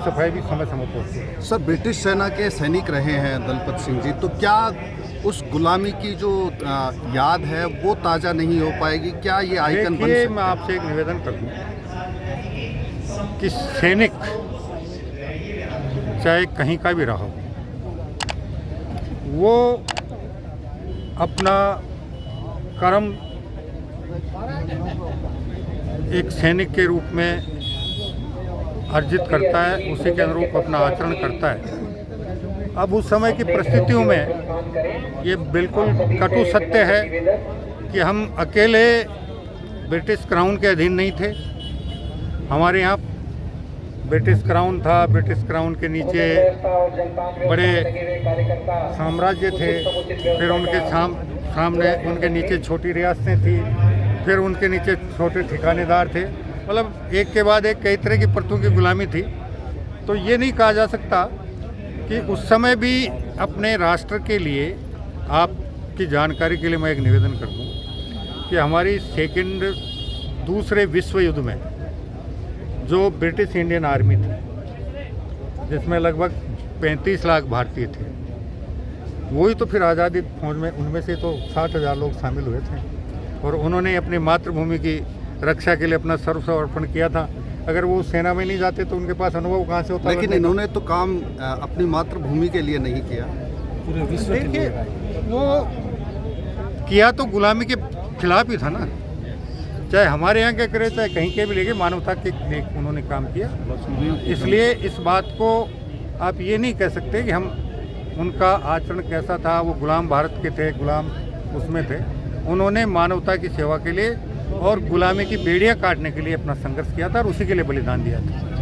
सफाई भी समय समय पर होती है। सर, ब्रिटिश सेना के सैनिक रहे हैं दलपत सिंह जी, तो क्या उस गुलामी की जो याद है वो ताज़ा नहीं हो पाएगी? क्या ये आइकन बन देखिए, सकता मैं है? आपसे एक निवेदन कर दूं कि सैनिक चाहे कहीं का भी रहा हो, वो अपना कर्म एक सैनिक के रूप में अर्जित करता है, उसी के अनुरूप अपना आचरण करता है। अब उस समय की परिस्थितियों में ये बिल्कुल कटु सत्य है कि हम अकेले ब्रिटिश क्राउन के अधीन नहीं थे। हमारे यहाँ ब्रिटिश क्राउन था, ब्रिटिश क्राउन के नीचे बड़े साम्राज्य थे, फिर उनके सामने उनके नीचे छोटी रियासतें थी, फिर उनके नीचे छोटे ठिकानेदार थे। मतलब एक के बाद एक कई तरह की परतों की गुलामी थी। तो ये नहीं कहा जा सकता कि उस समय भी अपने राष्ट्र के लिए, आपकी जानकारी के लिए मैं एक निवेदन कर दूं कि हमारी दूसरे विश्व युद्ध में जो ब्रिटिश इंडियन आर्मी थी, जिसमें लगभग 35 लाख भारतीय थे, वही तो फिर आज़ादी फौज में, उनमें से तो 60,000 लोग शामिल हुए थे और उन्होंने अपनी मातृभूमि की रक्षा के लिए अपना सर्वसमर्पण किया था। अगर वो सेना में नहीं जाते तो उनके पास अनुभव कहाँ से होता? लेकिन इन्होंने तो काम अपनी मातृभूमि के लिए नहीं किया, पूरे विश्व के लिए वो किया तो गुलामी के खिलाफ ही था ना। चाहे हमारे यहाँ क्या करे, चाहे कहीं के भी लेके, मानवता के लिए उन्होंने काम किया। इसलिए इस बात को आप ये नहीं कह सकते कि हम, उनका आचरण कैसा था, वो गुलाम भारत के थे, गुलाम उसमें थे। उन्होंने मानवता की सेवा के लिए और गुलामी की बेड़ियां काटने के लिए अपना संघर्ष किया था और उसी के लिए बलिदान दिया था।